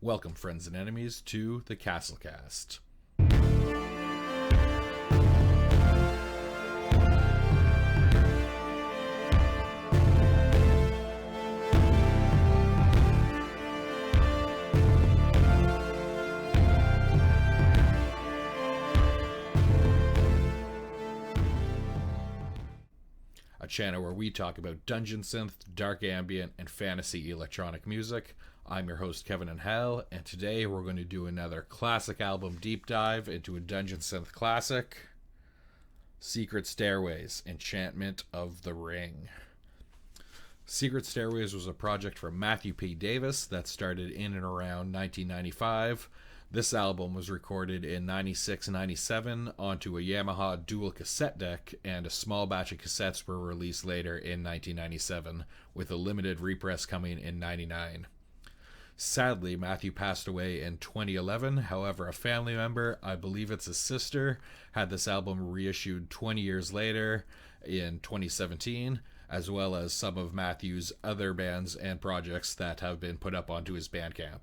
Welcome, friends and enemies, to the Castlecast. A channel where we talk about Dungeon Synth, dark ambient, and fantasy electronic music. I'm your host, Kevin and Hal, and today we're going to do another classic album deep dive into a Dungeon Synth classic, Secret Stairways, Enchantment of the Ring. Secret Stairways was a project from Matthew P. Davis that started in and around 1995. This album was recorded in 96-97 onto a Yamaha dual cassette deck, and a small batch of cassettes were released later in 1997, with a limited repress coming in 99. Sadly, Matthew passed away in 2011. However, a family member, I believe it's his sister, had this album reissued 20 years later in 2017, as well as some of Matthew's other bands and projects that have been put up onto his Bandcamp.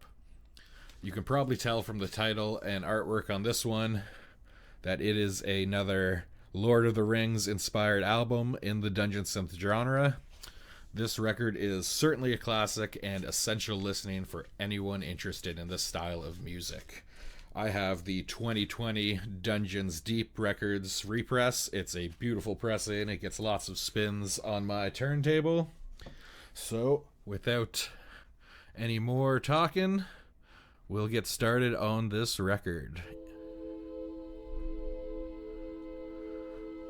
You can probably tell from the title and artwork on this one that it is another Lord of the Rings inspired album in the Dungeon Synth genre. This record is certainly a classic and essential listening for anyone interested in this style of music. I have the 2020 Dungeons Deep Records repress. It's a beautiful pressing. It gets lots of spins on my turntable. So, without any more talking, we'll get started on this record.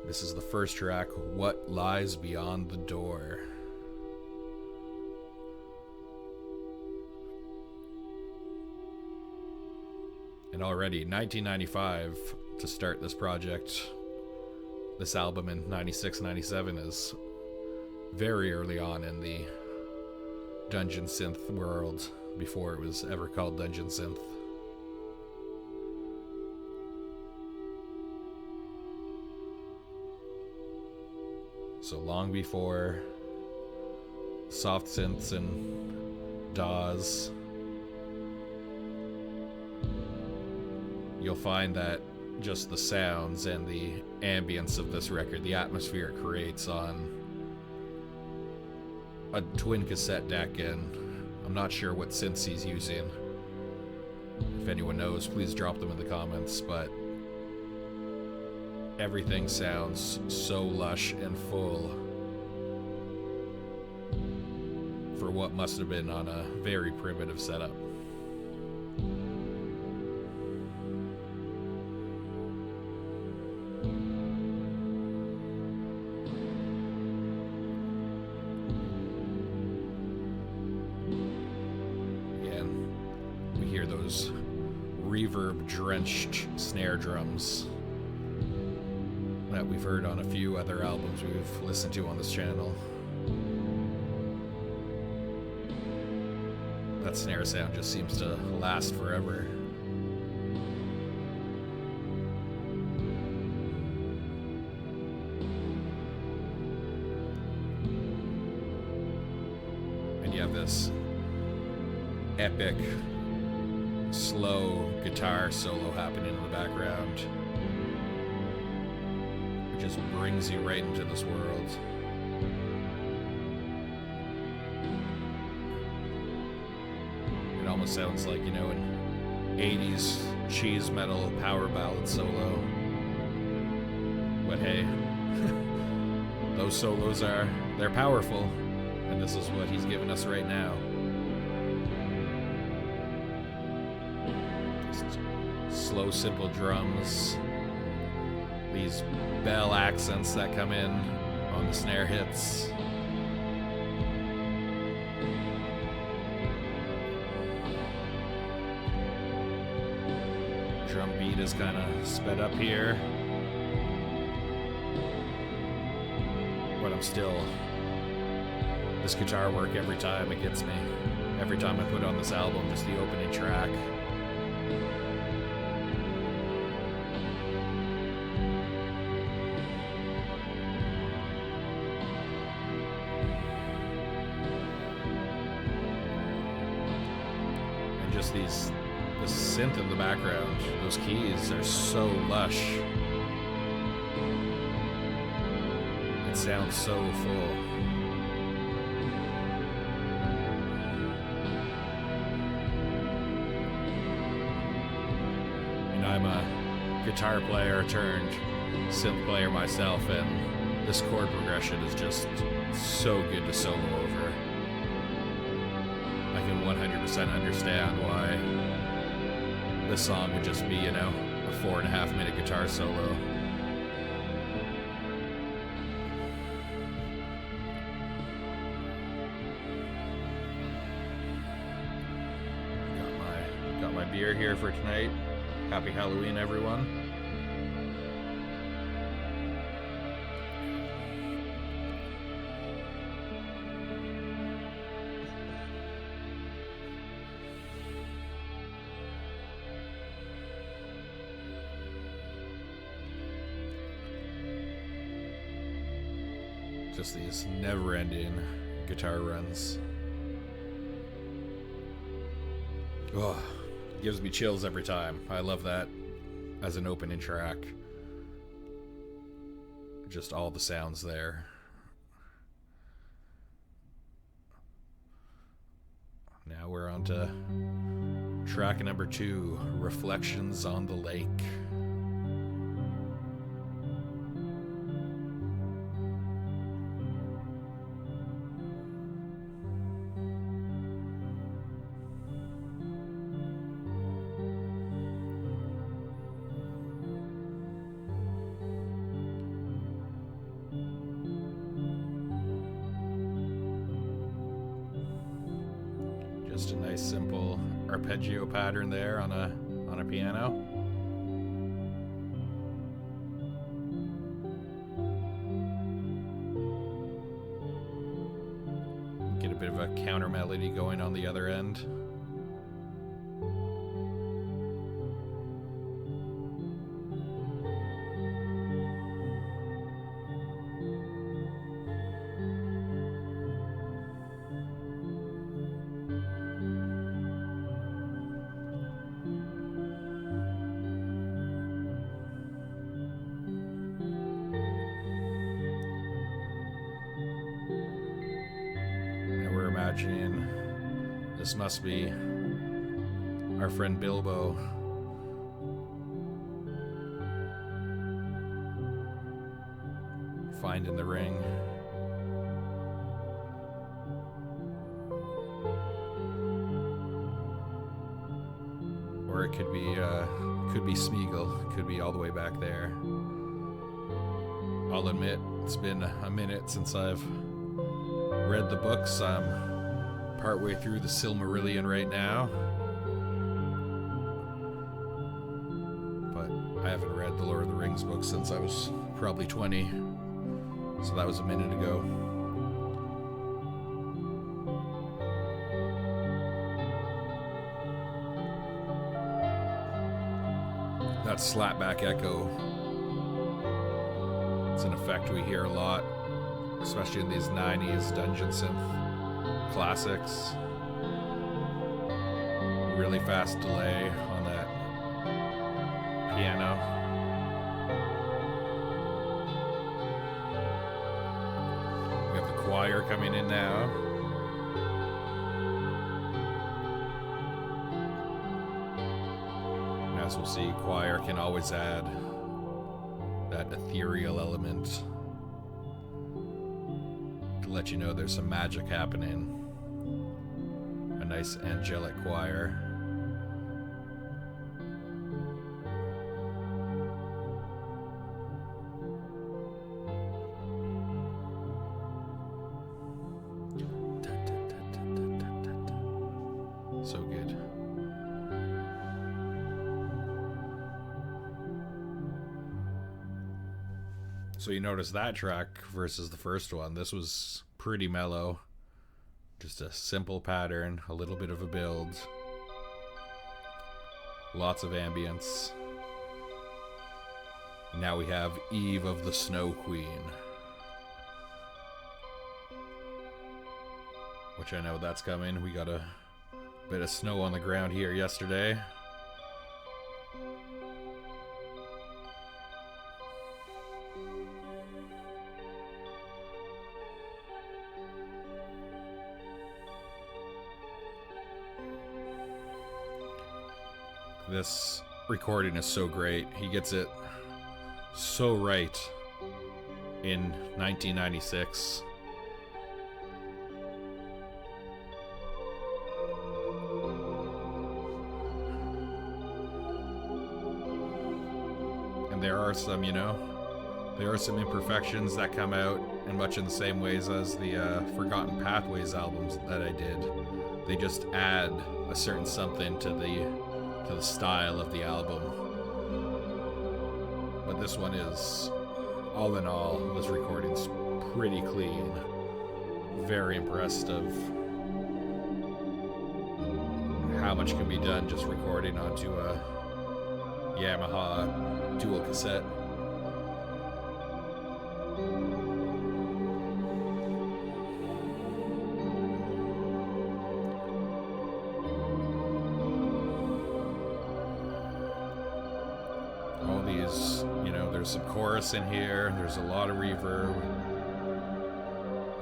This is the first track, What Lies Beyond the Door. And already, 1995, to start this project, this album in 96-97 is very early on in the Dungeon Synth world, before it was ever called Dungeon Synth. So long before soft synths and DAWs, you'll find that just the sounds and the ambience of this record, the atmosphere it creates on a twin cassette deck, and I'm not sure what synths he's using. If anyone knows, please drop them in the comments, but everything sounds so lush and full for what must have been on a very primitive setup. Those reverb-drenched snare drums that we've heard on a few other albums we've listened to on this channel. That snare sound just seems to last forever. And you have this epic slow guitar solo happening in the background. It just brings you right into this world. It almost sounds like, an 80s cheese metal power ballad solo. But hey, those solos they're powerful, and this is what he's giving us right now. Slow, simple drums, these bell accents that come in on the snare hits. Drum beat is kind of sped up here, but this guitar work every time it gets me. Every time I put on this album, just the opening track. this synth in the background. Those keys are so lush. It sounds so full. And I'm a guitar player turned synth player myself, and this chord progression is just so good to solo over. I can 100% understand why this song would just be, a 4.5 minute guitar solo. Got my beer here for tonight. Happy Halloween, everyone. Just these never-ending guitar runs. Oh, gives me chills every time. I love that as an opening track. Just all the sounds there. Now we're on to track number 2, Reflections on the Lake. Just a nice simple arpeggio pattern there on a piano. Get a bit of a counter melody going on the other end. Imagining this must be our friend Bilbo. Finding the ring. Or it could be Smeagol. It could be all the way back there. I'll admit, it's been a minute since I've read the books. I'm partway through the Silmarillion right now, but I haven't read the Lord of the Rings books since I was probably 20, so that was a minute ago. That slapback echo, it's an effect we hear a lot, especially in these 90s Dungeon Synth classics. Really fast delay on that piano. We have the choir coming in now. And as we'll see, choir can always add that ethereal element to let you know there's some magic happening. A nice angelic choir. So good. So you notice that track versus the first one. This was pretty mellow. Just a simple pattern, a little bit of a build. Lots of ambience. Now we have Eve of the Snow Queen. Which I know that's coming. We got a Bit of snow on the ground here yesterday. This recording is so great. He gets it so right in 1996. And there are some, there are some imperfections that come out in much in the same ways as the Forgotten Pathways albums that I did. They just add a certain something to the style of the album. But this one is, all in all, this recording's pretty clean. Very impressed of how much can be done just recording onto a Yamaha dual cassette. All these, there's some chorus in here, there's a lot of reverb.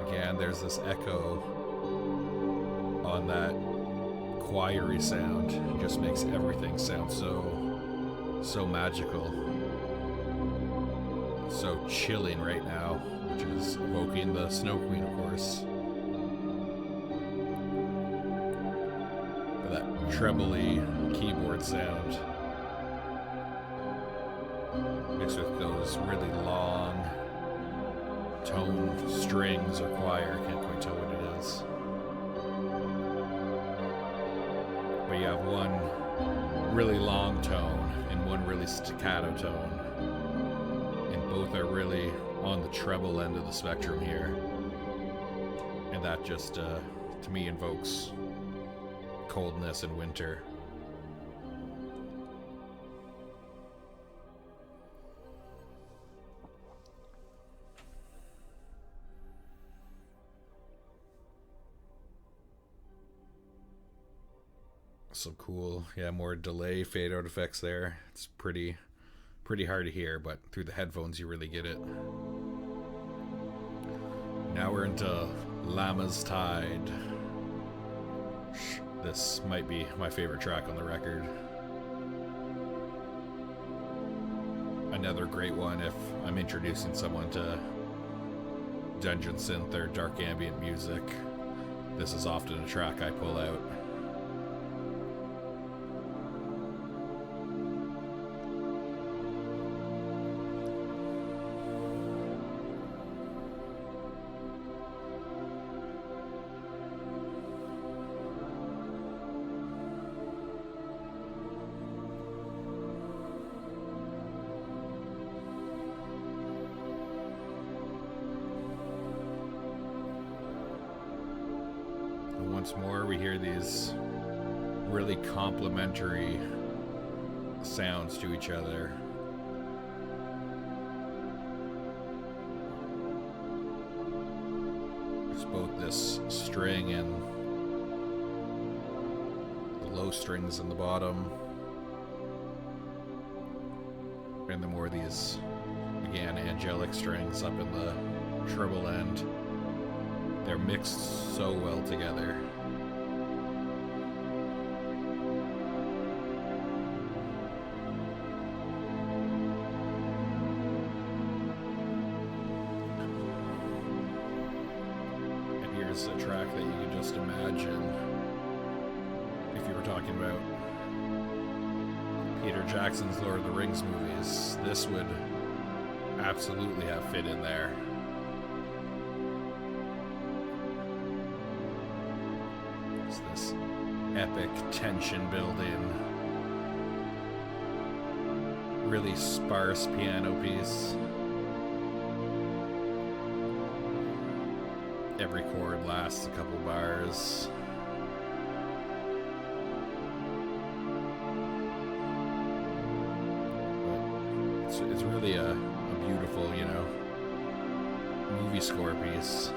Again, there's this echo on that choiry sound. It just makes everything sound so magical. So chilling right now, which is evoking the Snow Queen, of course. But that trebly keyboard sound mixed with those really long toned strings or choir, can't quite tell what it is. But you have one really long tone and one really staccato tone, and both are really on the treble end of the spectrum here, and that just to me invokes coldness and winter. Some cool, more delay fade out effects there. It's pretty hard to hear, but through the headphones you really get it. Now we're into Lammas Tide. This might be my favorite track on the record. Another great one if I'm introducing someone to Dungeon Synth or dark ambient music. This is often a track I pull out. Once more, we hear these really complementary sounds to each other. There's both this string and the low strings in the bottom, and the more these, again, angelic strings up in the treble end. They're mixed so well together. And here's a track that you can just imagine if you were talking about Peter Jackson's Lord of the Rings movies. This would absolutely have fit in there. This epic tension building, really sparse piano piece. Every chord lasts a couple bars. It's really a beautiful, movie score piece.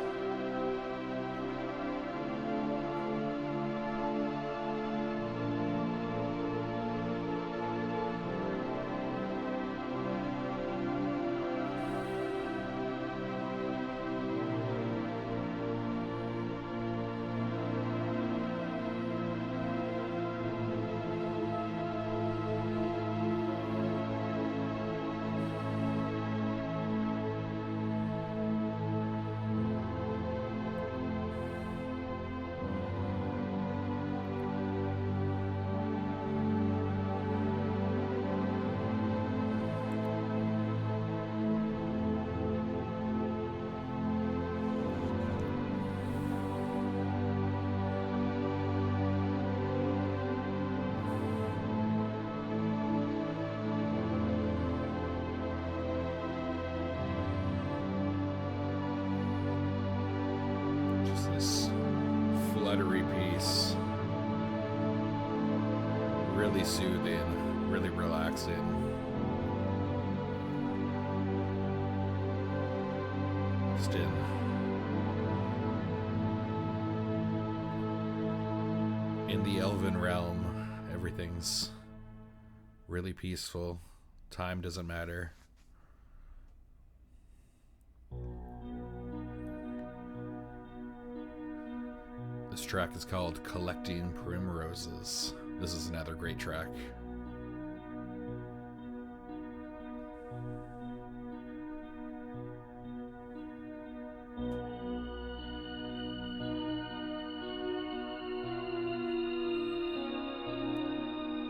Really soothing, really relaxing. Just in the elven realm, everything's really peaceful. Time doesn't matter. This track is called Collecting Primroses. This is another great track.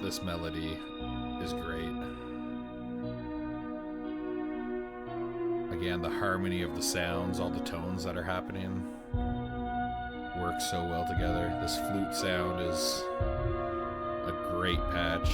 This melody is great. Again, the harmony of the sounds, all the tones that are happening, work so well together. This flute sound is a great patch.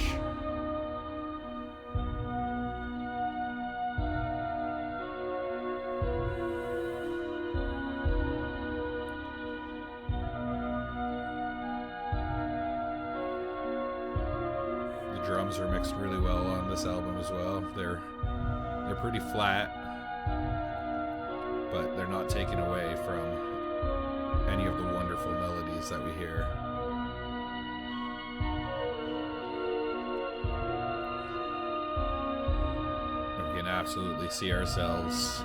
The drums are mixed really well on this album as well. They're pretty flat, but they're not taken away from any of the wonderful melodies that we hear. We can absolutely see ourselves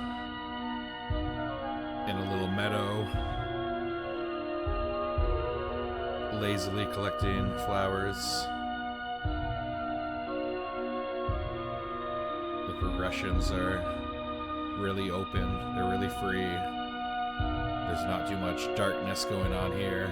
in a little meadow, lazily collecting flowers. The progressions are really open, they're really free. There's not too much darkness going on here.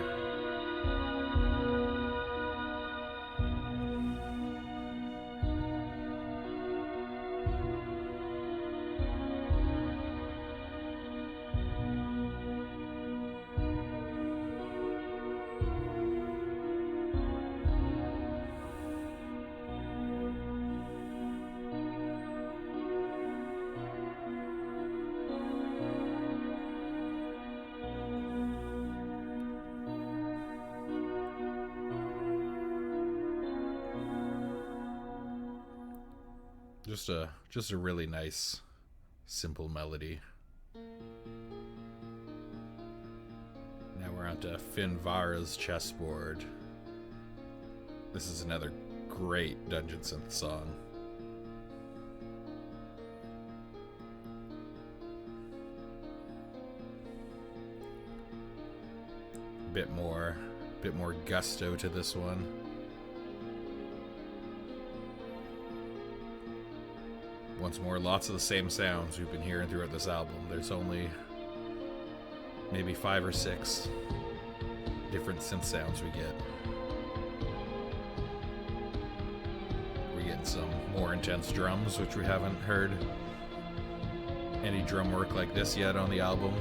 Just a really nice, simple melody. Now we're on to Finvarra's Chessboard. This is another great Dungeon Synth song. Bit more gusto to this one. Once more, lots of the same sounds we've been hearing throughout this album. There's only maybe 5 or 6 different synth sounds we get. We're getting some more intense drums, which we haven't heard any drum work like this yet on the album.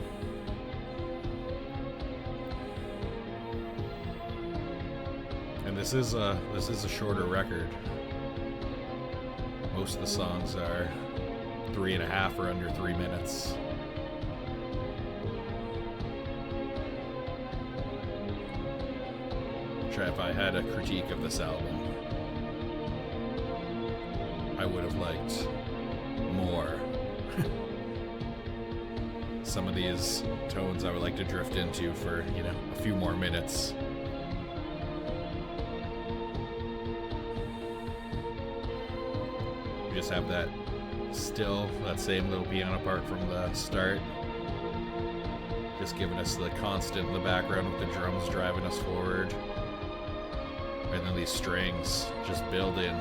And this is a shorter record. Most of the songs are 3.5 or under 3 minutes. If I had a critique of this album, I would have liked more. Some of these tones I would like to drift into for, a few more minutes. Just have that same little piano part from the start, just giving us the constant in the background with the drums driving us forward, and then these strings just build in.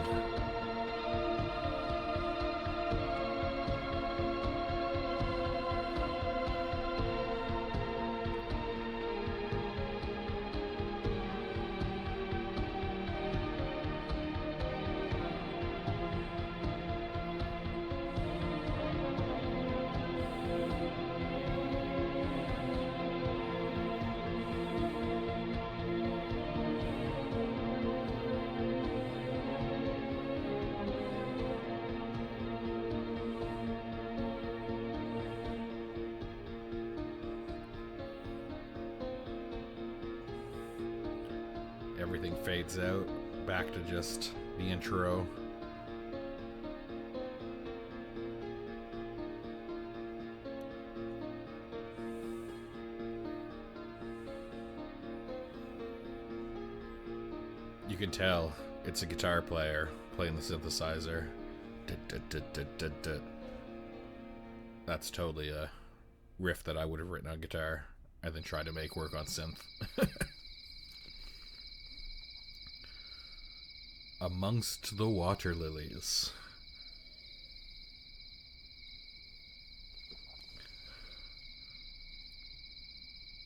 Everything fades out, back to just the intro. You can tell it's a guitar player playing the synthesizer. That's totally a riff that I would have written on guitar and then tried to make work on synth. Amongst the Waterlillies.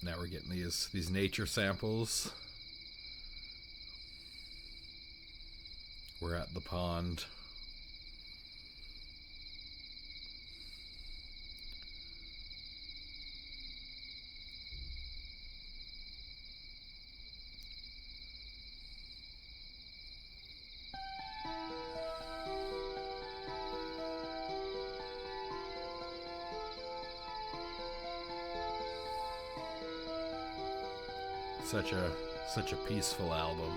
Now we're getting these nature samples. We're at the pond. Such a peaceful album.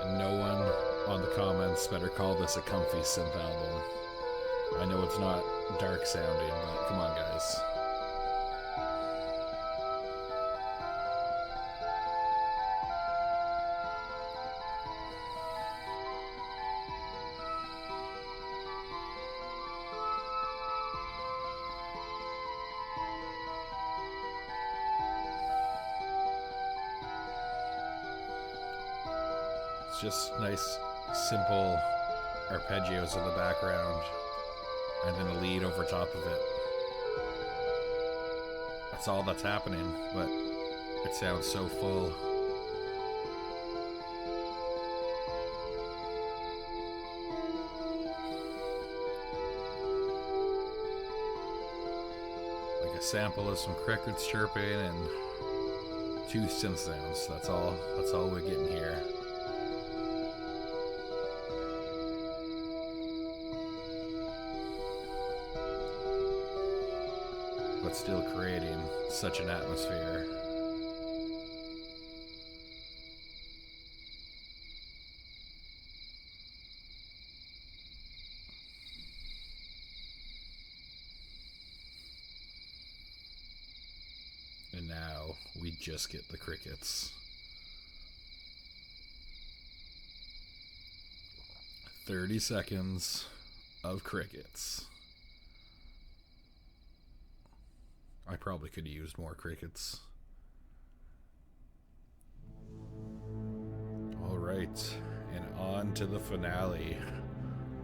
And no one on the comments better call this a comfy synth album. I know it's not dark sounding, but come on, guys. Just nice, simple arpeggios in the background, and then a lead over top of it. That's all that's happening, but it sounds so full. Like a sample of some crickets chirping and 2 synth sounds. That's all we're getting here. But still creating such an atmosphere. And now we just get the crickets. 30 seconds of crickets. I probably could have used more crickets. Alright, and on to the finale.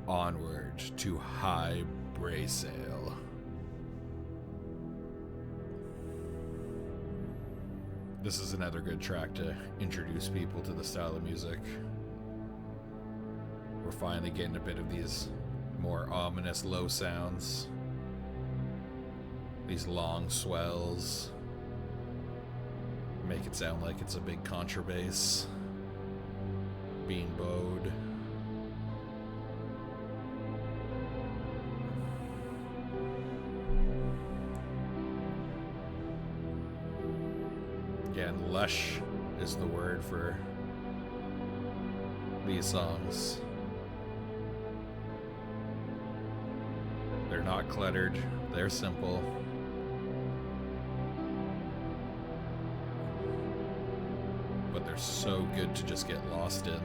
Onward to Hy Breasail. This is another good track to introduce people to the style of music. We're finally getting a bit of these more ominous low sounds. These long swells make it sound like it's a big contrabass being bowed. Again, lush is the word for these songs. They're not cluttered, they're simple. But they're so good to just get lost in.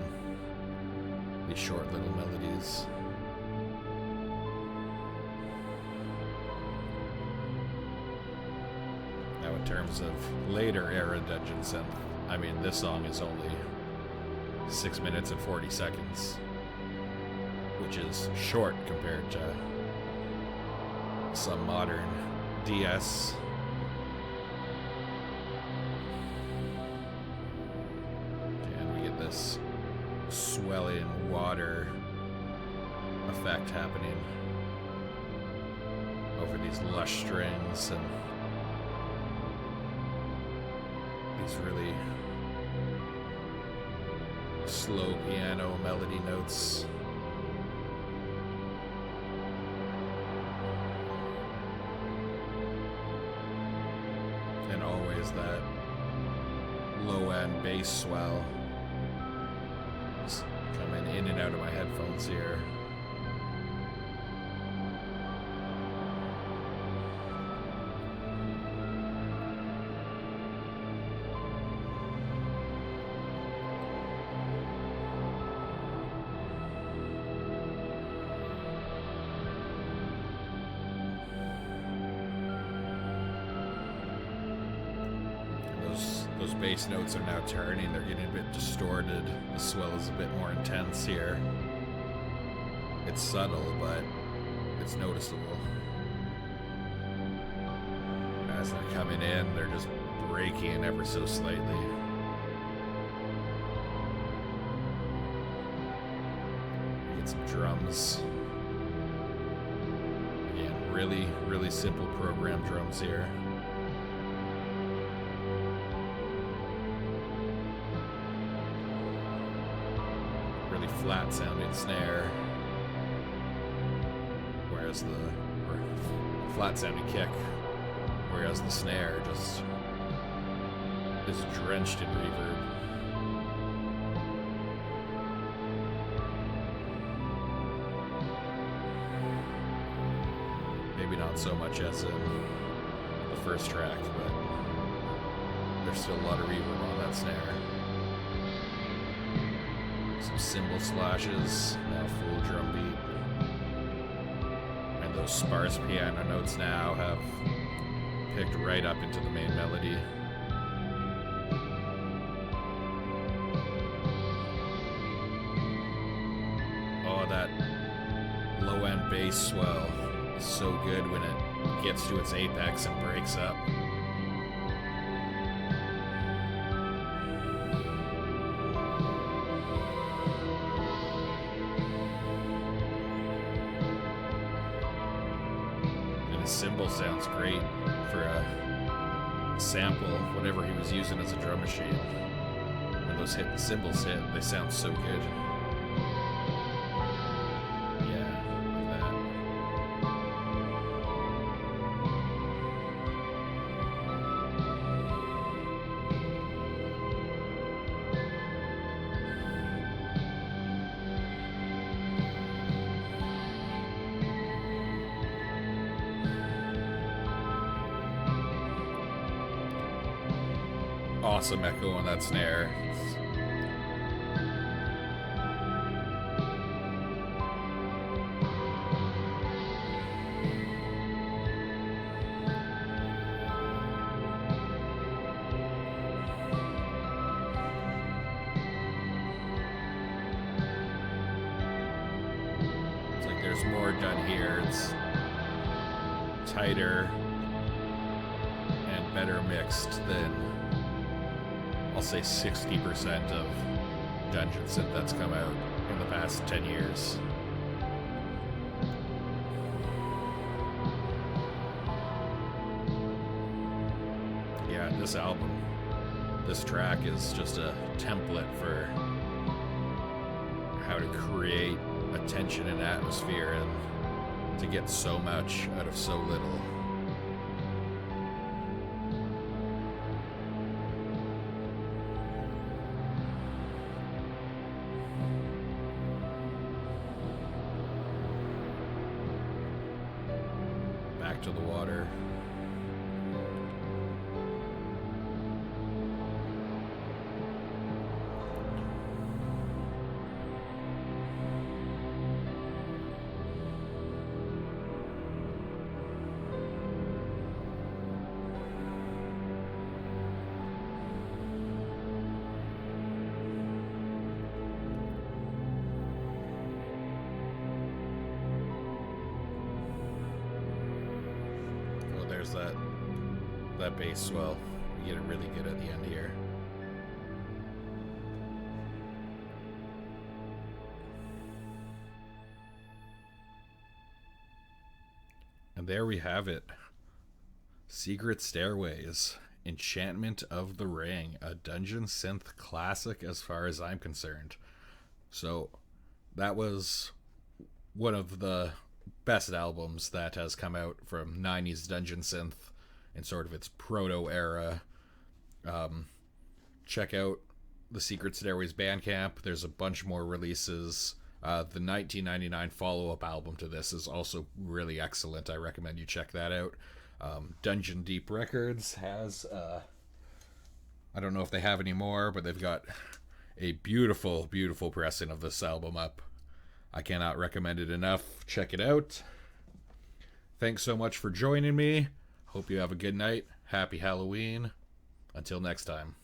These short little melodies. Now in terms of later era Dungeon Synth, I mean this song is only 6 minutes and 40 seconds. Which is short compared to some modern DS. This swelling water effect happening over these lush strings and these really slow piano melody notes. and always that low end bass swell. Just coming in and out of my headphones here. Those bass notes are now turning, they're getting a bit distorted. The swell is a bit more intense here. It's subtle, but it's noticeable. As they're coming in, they're just breaking ever so slightly. Get some drums. Again, really, really simple program drums here. Flat sounding snare, whereas the flat sounding kick, whereas the snare just is drenched in reverb. Maybe not so much as in the first track, but there's still a lot of reverb on that snare. Some cymbal slashes, now full drum beat. And those sparse piano notes now have picked right up into the main melody. Oh, that low end bass swell is so good when it gets to its apex and breaks up. Cymbal sounds great for a sample, whatever he was using as a drum machine. When those cymbals hit, they sound so good. Yeah, like that. Awesome echo on that snare. It's like there's more done here. It's tighter and better mixed than, I'll say, 60% of Dungeon Synth that's come out in the past 10 years. Yeah, this album, this track is just a template for how to create a tension and atmosphere and to get so much out of so little. To the water. That bass swell. We get it really good at the end here. And there we have it. Secret Stairways, Enchantment of the Ring, a Dungeon Synth classic as far as I'm concerned. So that was one of the best albums that has come out from 90s Dungeon Synth. in sort of its proto era. Check out the Secret Stairways Bandcamp. There's a bunch more releases. The 1999 follow-up album to this is also really excellent. I recommend you check that out. Dungeon Deep Records has, I don't know if they have any more, but they've got a beautiful, beautiful pressing of this album up. I cannot recommend it enough. Check it out. Thanks so much for joining me. Hope you have a good night. Happy Halloween. Until next time.